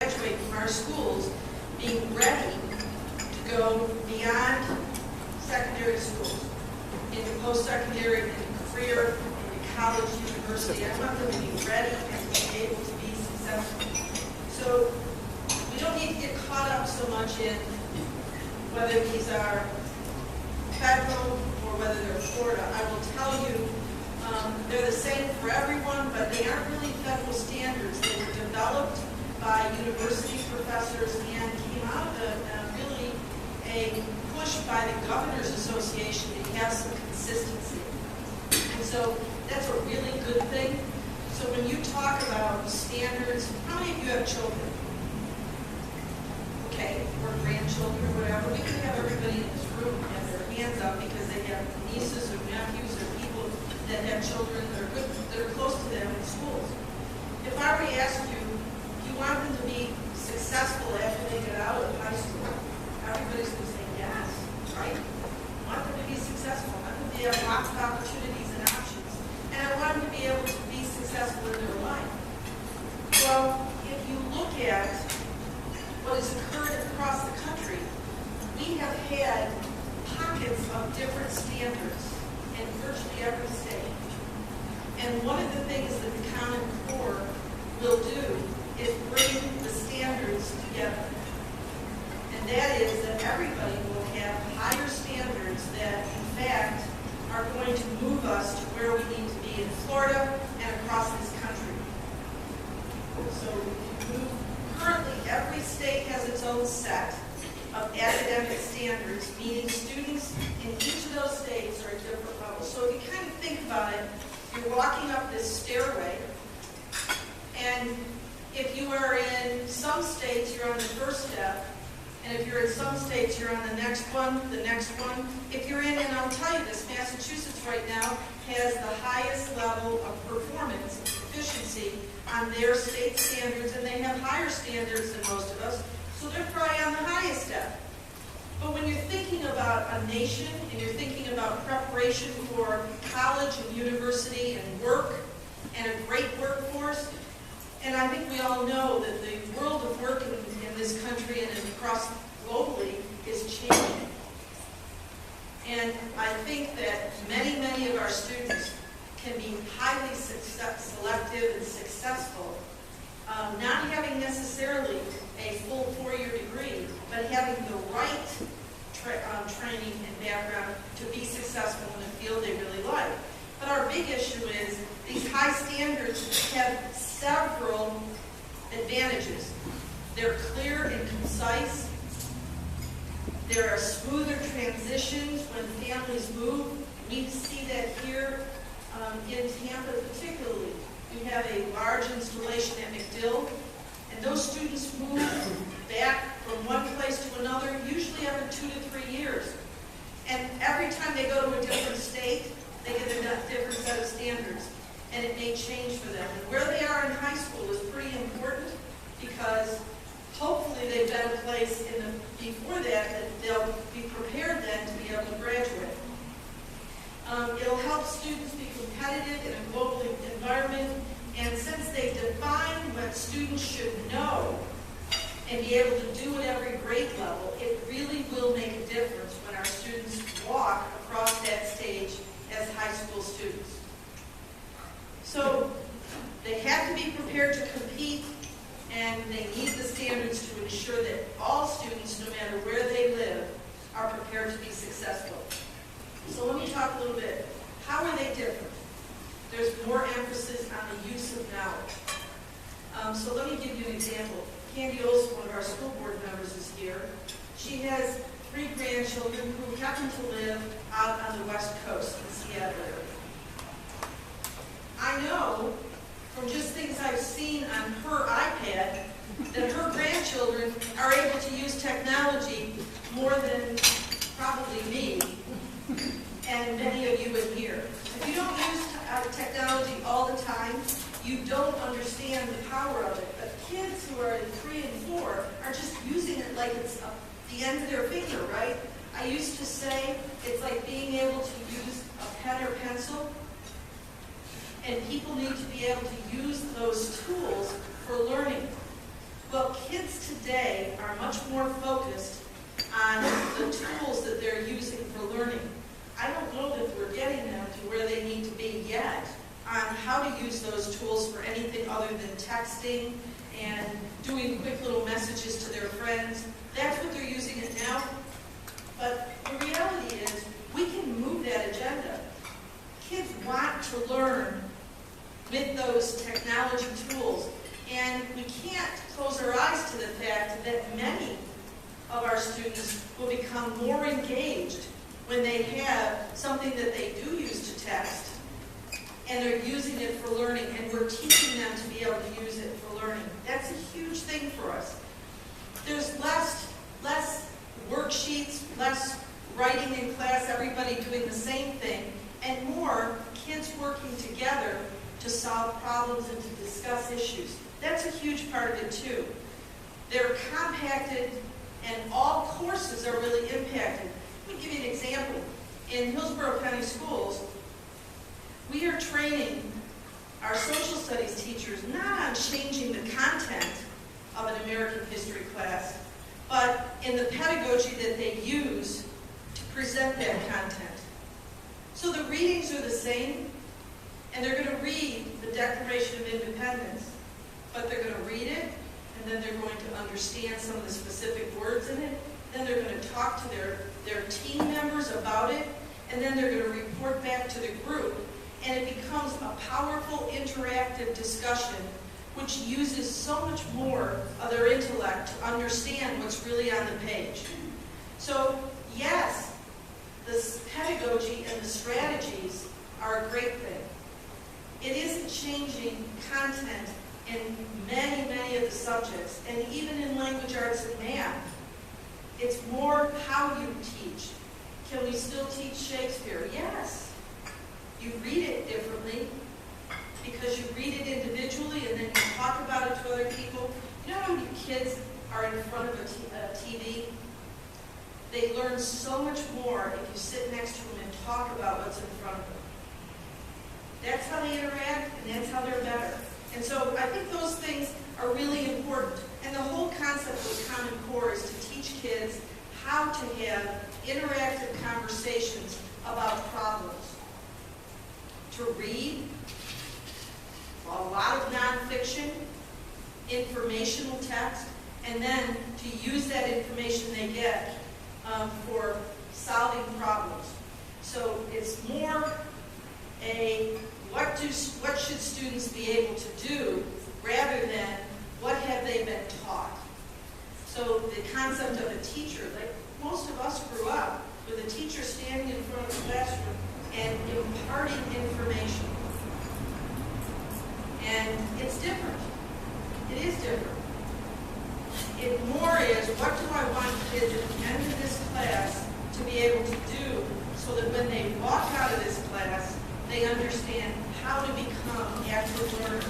graduate from our schools being ready to go beyond secondary schools, into post-secondary, into career, into college, university. I want them to be ready and to be able to be successful. So we don't need to get caught up so much in whether these are federal or whether they're Florida. I will tell you, they're the same for everyone, but they aren't really federal standards. They were developed by university professors and came out of really a push by the Governors Association to have some consistency. And so that's a really good thing. So when you talk about standards, how many of you have children? Okay, or grandchildren or whatever. We could have everybody in this room have their hands up because they have nieces or nephews or people that have children that are good, that are close to them in schools. If I were to ask you, do you want them to be successful after they get out of high school? Everybody's going to say yes, right? I want them to be successful. I want them to have lots of opportunities and options. And I want them to be able to be successful in their life. Well, if you look at what has occurred across the country, we have had pockets of different standards in virtually every state. And one of the things that the Common Core will do is bring the standards together. And that is that everybody will have higher standards that, in fact, are going to move us to where we need to be in Florida and across this country. So currently, every state has its own set of academic standards, meaning students in each of those states are at different levels. So if you kind of think about it, you're walking up this stairway, and if you are in some states, you're on the first step, and if you're in some states, you're on the next one, the next one. If you're in, and I'll tell you this, Massachusetts right now has the highest level of performance efficiency on their state standards, and they have higher standards than most of us, so they're probably on the highest step. But when you're thinking about a nation, and you're thinking about preparation for college and university and work, and a great workforce, and I think we all know that the world of work in this country and across globally is changing. And I think that many, many of our students can be highly selective and successful, not having necessarily a full four-year degree, but having the right training and background to be successful in a field they really like. But our big issue is these high standards have several advantages. They're clear and concise. There are smoother transitions when families move. We see that here in Tampa particularly. We have a large installation at McDill, and those students move back from one place to another, usually every 2 to 3 years. And every time they go to a different state, they get a different set of standards, and it may change for them. And where they are in high school is pretty important because hopefully they've been a place before that they'll be prepared then to be able to graduate. It'll help students be competitive in a global environment, and since they define what students should know and be able to do at every grade level, it really will make a difference when our students walk across that stage as high school students. So they have to be prepared to compete, and they need the standards to ensure that all students, no matter where they live, are prepared to be successful. So let me talk a little bit. How are they different? There's more emphasis on the use of knowledge. So let me give you an example. Candy Olson, one of our school board members, is here. She has 3 grandchildren who happen to live out on the West Coast in Seattle area. I know from just things I've seen on her iPad that her grandchildren are able to use technology more than probably me and many of you in here. If you don't use technology all the time, you don't understand the power of it. But kids who are 3 and 4 are just using it like it's the end of their finger, right? I used to say it's like being able to use a pen or pencil, and people need to be able to use those tools for learning. Well, kids today are much more focused on the tools that they're using for learning. I don't know that we're getting them to where they need to be yet on how to use those tools for anything other than texting and doing quick little messages to their friends. That's what they're using it now. But the reality is, we can move that agenda. Kids want to learn with those technology tools. And we can't close our eyes to the fact that many of our students will become more engaged when they have something that they do use to text, and they're using it for learning, and we're teaching them to be able to use it for learning. That's a huge thing for us. There's less worksheets, less writing in class, everybody doing the same thing, and more kids working together to solve problems and to discuss issues. That's a huge part of it too. They're compacted, and all courses are really impacted. Let me give you an example. In Hillsborough County Schools, we are training our social studies teachers not on changing the content of an American history class, but in the pedagogy that they use to present that content. So the readings are the same, and they're going to read the Declaration of Independence, but they're going to read it, and then they're going to understand some of the specific words in it, then they're going to talk to their team members about it, and then they're going to report back to the group, and it becomes a powerful interactive discussion which uses so much more of their intellect to understand what's really on the page. So yes, the pedagogy and the strategies are a great thing. It isn't changing content in many of the subjects, and even in language arts and math. It's more how you teach. Can we still teach Shakespeare? Yes. You read it differently because you read it individually and then you talk about it to other people. You know when your kids are in front of a TV? They learn so much more if you sit next to them and talk about what's in front of them. That's how they interact, and that's how they're better. And so I think those things are really important. And the whole concept of Common Core is to teach kids how to have interactive conversations about problems. To read a lot of nonfiction, informational text, and then to use that information they get for solving problems. So it's more a what should students be able to do rather than what have they been taught. So the concept of a teacher, like most of us grew up with a teacher standing in front of the classroom and imparting information. And it's different. It is different. It more is, what do I want kids at the end of this class to be able to do so that when they walk out of this class, they understand how to become active learners.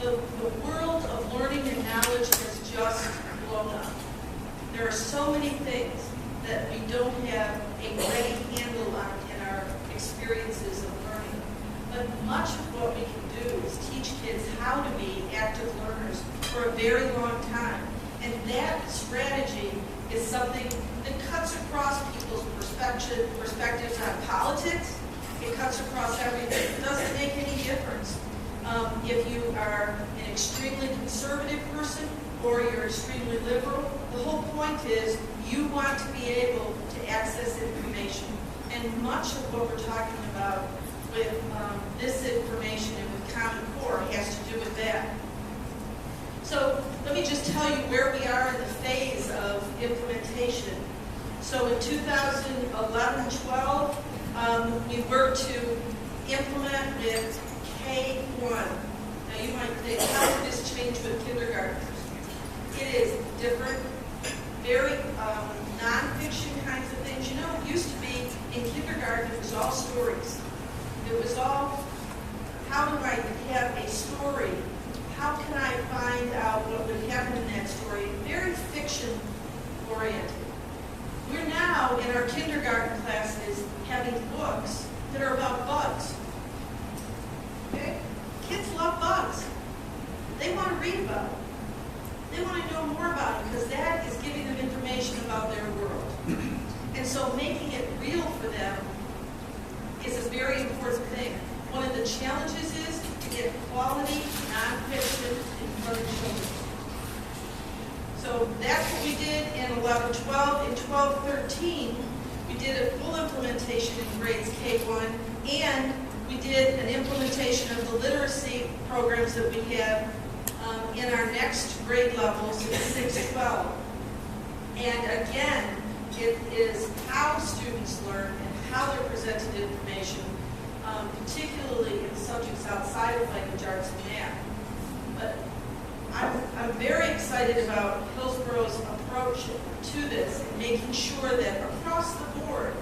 The world of learning and knowledge has just blown up. There are so many things that we don't have a ready handle on in our experiences of learning. But much of what we can do is teach kids how to be active learners for a very long time. And that strategy is something that cuts across people's perspectives on politics. It cuts across everything. It doesn't make any difference if you are an extremely conservative person or you're extremely liberal. The whole point is you want to be able to access information. And much of what we're talking about with this information and with Common Core has to do with that. So let me just tell you where we are in the phase of implementation. So in 2011-12, we were to implement with K-1. Now you might think, how did this change with kindergartners? It is different, very non-fiction kinds of things. You know, it used to be in kindergarten, it was all stories. It was all, how do I have a story? How can I find out what would happen in that story? Very fiction-oriented. We're now, in our kindergarten classes, having books that are about bugs. Okay? Kids love bugs. They want to read about And so making it real for them is a very important thing. One of the challenges is to get quality nonfiction in front of children. So that's what we did in 11-12. In 12-13, we did a full implementation in grades K-1, and we did an implementation of the literacy programs that we have in our next grade levels in 6-12. And again, it is how students learn and how they're presented information, particularly in subjects outside of language arts and math. But I'm very excited about Hillsborough's approach to this and making sure that across the board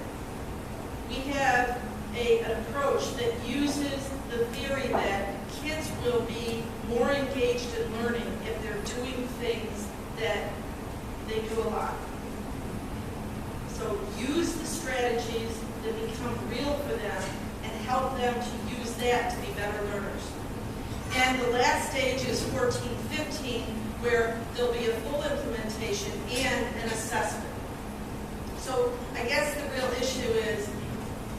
we have an approach that uses the theory that kids will be more engaged in learning if they're doing things that they do a lot. So use the strategies that become real for them and help them to use that to be better learners. And the last stage is 14-15, where there'll be a full implementation and an assessment. So I guess the real issue is,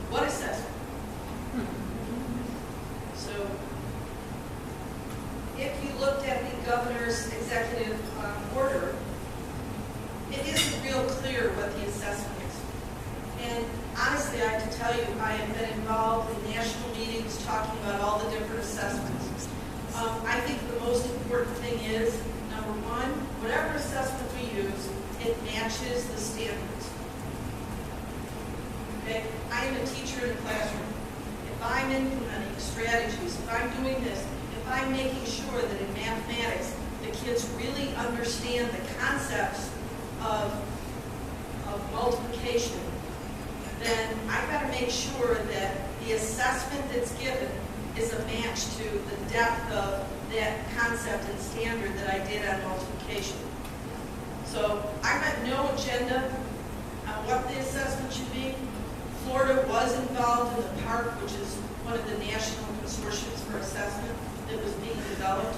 what assessment? So if you looked at the governor's executive order, it isn't real clear what the assessment is. And honestly, I have to tell you, I have been involved in national meetings talking about all the different assessments. I think the most important thing is, number one, whatever assessment we use, it matches the standards. Okay? I am a teacher in a classroom. If I'm implementing strategies, if I'm doing this, if I'm making sure that in mathematics the kids really understand the concepts of multiplication, then I've got to make sure that the assessment that's given is a match to the depth of that concept and standard that I did on multiplication. So I've got no agenda on what the assessment should be. Florida was involved in the PARC, which is one of the national consortiums for assessment that was being developed.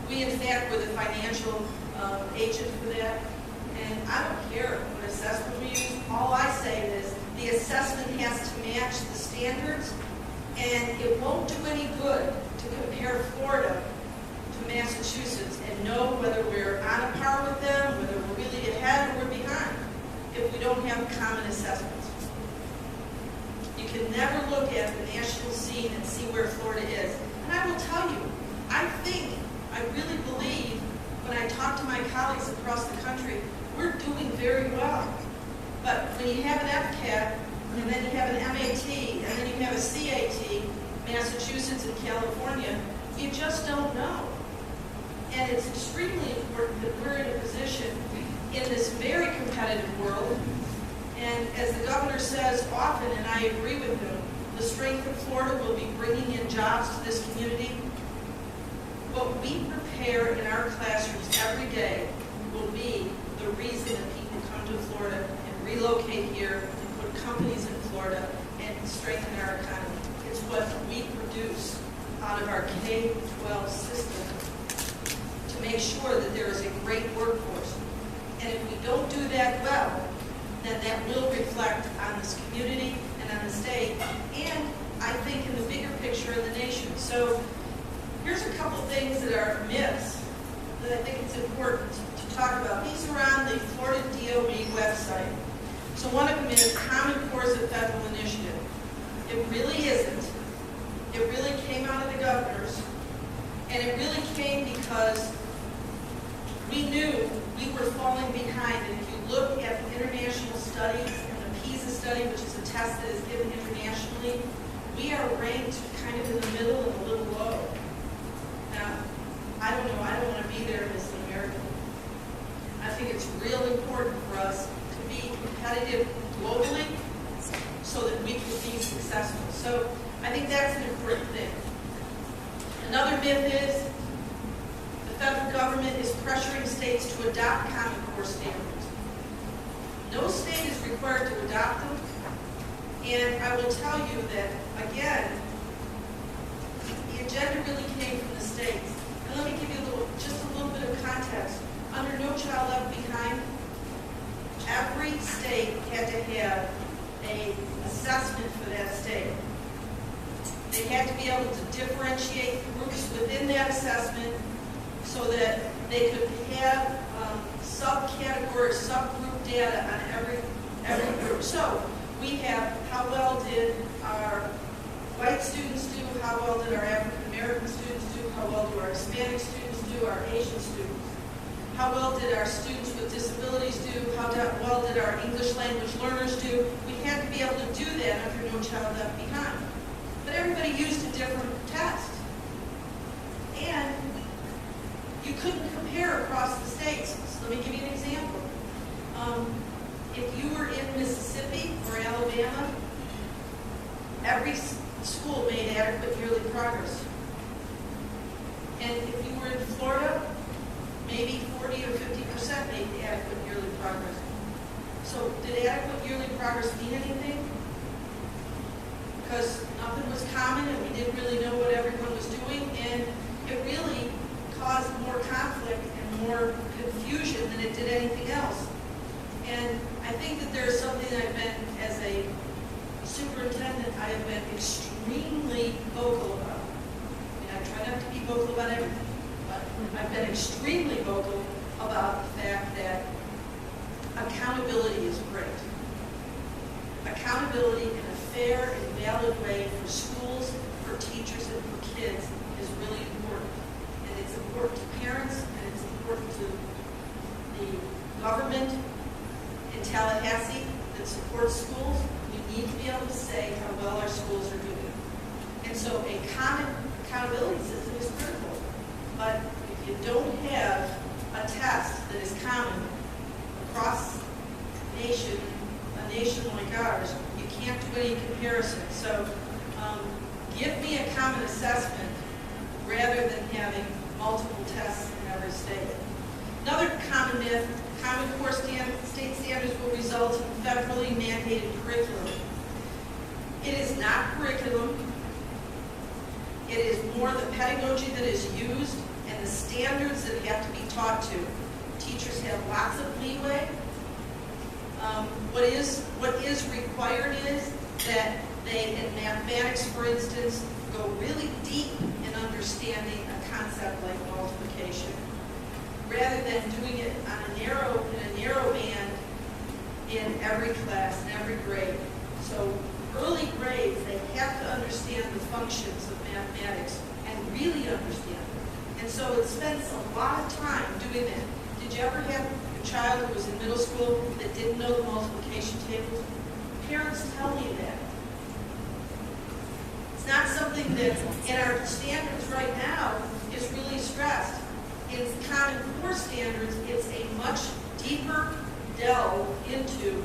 We, in fact, were the financial agent for that. And I don't care what assessment we use. All I say is the assessment has to match the standards, and it won't do any good to compare Florida to Massachusetts and know whether we're on a par with them, whether we're really ahead or we're behind, if we don't have common assessments. You can never look at the national scene and see where Florida is. And I will tell you, I really believe, when I talk to my colleagues across the country, we're doing very well. But when you have an FCAT, and then you have an MAT, and then you have a CAT, Massachusetts and California, you just don't know. And it's extremely important that we're in a position in this very competitive world. And as the governor says often, and I agree with him, the strength of Florida will be bringing in jobs to this community. What we prepare in our classrooms every day will be the reason that people come to Florida and relocate here, companies in Florida, and strengthen our economy. It's what we produce out of our K-12 system to make sure that there is a great workforce. And if we don't do that well, then that will reflect on this community and on the state, and I think in the bigger picture of the nation. So here's a couple things that are myths that I think it's important to talk about. These are on the Florida DOE website. So one of them is Common Core is a federal initiative. It really isn't. It really came out of the governors, and it really came because we knew we were falling behind. And if you look at the international studies and the PISA study, which is a test that is given internationally, we are ranked kind of in the middle and a little low. Now, I don't know, I don't want to be there as an American. I think it's real important for us to be competitive globally so that we can be successful. So I think that's an important thing. Another myth is the federal government is pressuring states to adopt Common Core standards. No state is required to adopt them. And I will tell you that, again, the agenda really came from the states. And let me give you just a little bit of context. Under No Child Left Behind, every state state had to have an assessment for that state. They had to be able to differentiate groups within that assessment so that they could have subcategory, subgroup data on every group. So we have how well did our white students do, how well did our African American students do, how well do our Hispanic students do, our Asian students. How well did our students with disabilities do, how well did our English language learners do. We had to be able to do that under No Child Left Behind. But everybody used a different test. And you couldn't compare across the states. So let me give you an example. If you were in Mississippi or Alabama, every school made adequate yearly progress. And if you were in Florida, maybe 40 or 50% made adequate yearly progress. So did adequate yearly progress mean anything? Because nothing was common and we didn't really know what everyone was doing, and it really caused more conflict and more confusion than it did anything else. And I think that there's something that I've been, as a superintendent, I have been extremely vocal about. I mean, I try not to be vocal about everything, but I've been extremely vocal about the fact that accountability is great. Accountability in a fair and valid way for schools, for teachers, and for kids is really important. And it's important to parents, and it's important to the government in Tallahassee that supports schools. We need to be able to say how well our schools are doing. And so a common accountability system is critical. But if you don't have a test that is common across the nation, a nation like ours, you can't do any comparison. So give me a common assessment rather than having multiple tests in every state. Another common myth, Common Core state standards will result in federally mandated curriculum. It is not curriculum. It is more the pedagogy that is used and the standards that have to be taught to. Teachers have lots of leeway. What is required is that they, in mathematics, for instance, go really deep in understanding a concept like multiplication, rather than doing it on in a narrow band in every class, in every grade. So early grades, they have to understand the functions of mathematics and really understand them. And so it spends a lot of time doing that. Did you ever have a child who was in middle school that didn't know the multiplication tables? Parents tell me that. It's not something that in our standards right now is really stressed. In Common Core standards, it's a much deeper delve into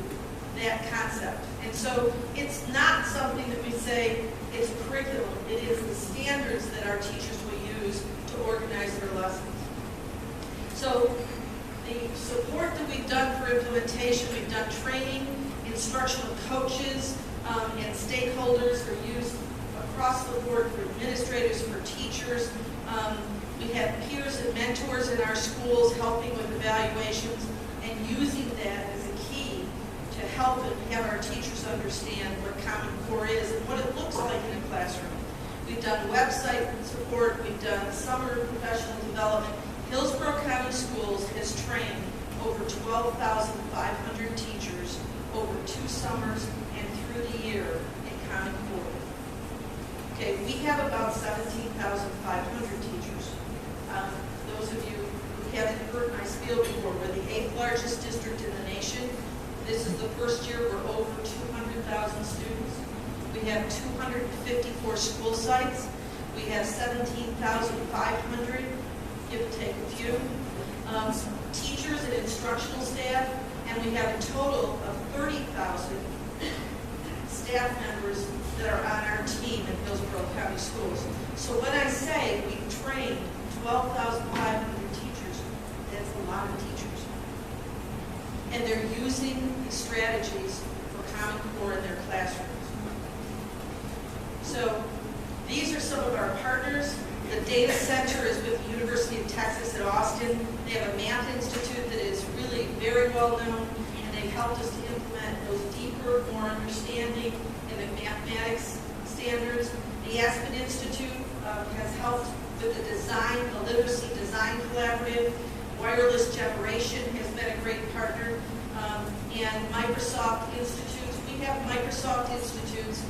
that concept. And so it's not something that we say it's curriculum. It is the standards that our teachers will use to organize their lessons. So the support that we've done for implementation, we've done training, instructional coaches, and stakeholders are used across the board for administrators, for teachers. We have peers and mentors in our schools helping with evaluations and using that as a key to help and have our teachers understand what Common Core is and what it looks like in a classroom. We've done website support, we've done summer professional development. Hillsborough County Schools has trained over 12,500 teachers over 2 summers and through the year in Common Core. Okay, we have about 17,500 teachers. Those of you who haven't heard my spiel before, we're the 8th largest district in the nation. This is the first year we're over 200,000 students. We have 254 school sites. We have 17,500, give or take a few, teachers and instructional staff, and we have a total of 30,000 staff members that are on our team in Hillsborough County Schools. So when I say we've trained 12,500 teachers, that's a lot of teachers. And they're using the strategies for Common Core in their classrooms. So these are some of our partners. The data center is with the University of Texas at Austin. They have a math institute that is really very well known, and they helped us to implement those deeper, more understanding in the mathematics standards. The Aspen Institute has helped with the design, the literacy design collaborative. Wireless Generation has been a great partner. And Microsoft Institutes. We have Microsoft Institutes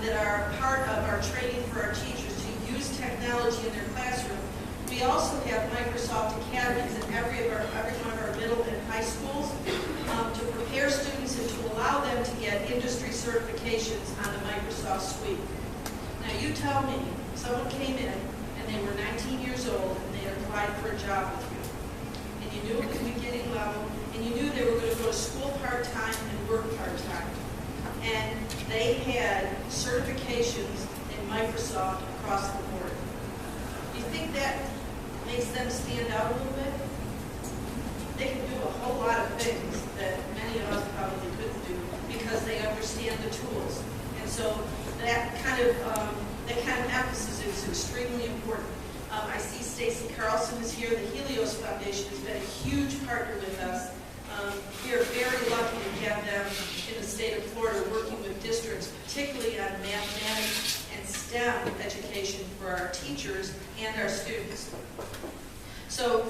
that are part of our training for our teachers to use technology in their classroom. We also have Microsoft Academies in every one of our middle and high schools to prepare students and to allow them to get industry certifications on the Microsoft suite. Now you tell me, someone came in and they were 19 years old and they had applied for a job with you. And you knew it was beginning level, and you knew they were going to go to school part-time and work part-time. And they had certifications in Microsoft across the board. Do you think that makes them stand out a little bit? They can do a whole lot of things that many of us probably couldn't do because they understand the tools. And so that kind of emphasis is extremely important. I see Stacy Carlson is here. The Helios Foundation has been a huge partner with us. We are very lucky to have them in the state of Florida working with districts, particularly on mathematics and STEM education for our teachers and our students. So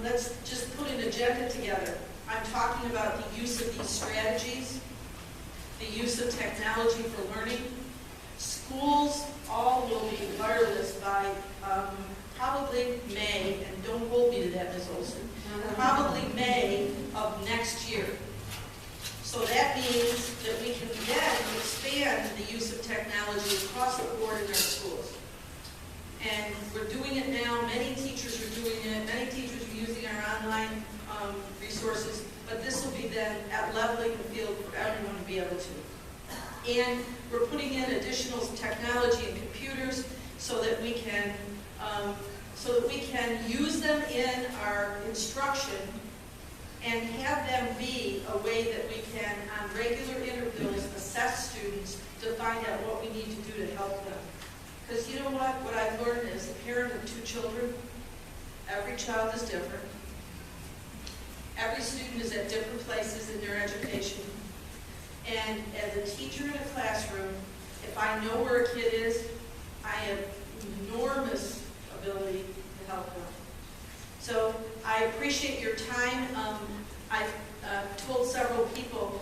let's just put an agenda together. I'm talking about the use of these strategies, the use of technology for learning. Schools all will be wireless by probably May, and don't hold me to that, Ms. Olson, probably May of next year. So that means that we can then expand the use of technology across the board in our schools. And we're doing it now. Many teachers are doing it. Many teachers are using our online resources. But this will be then at leveling the field for everyone to be able to. And we're putting in additional technology and computers so that we can use them in our instruction and have them be a way that we can, on regular intervals, assess students to find out what we need to do to help them. Because you know what? What I've learned is a parent of 2 children, every child is different. Every student is at different places in their education. And as a teacher in a classroom, if I know where a kid is, I have enormous ability to help them. So I appreciate your time. I've told several people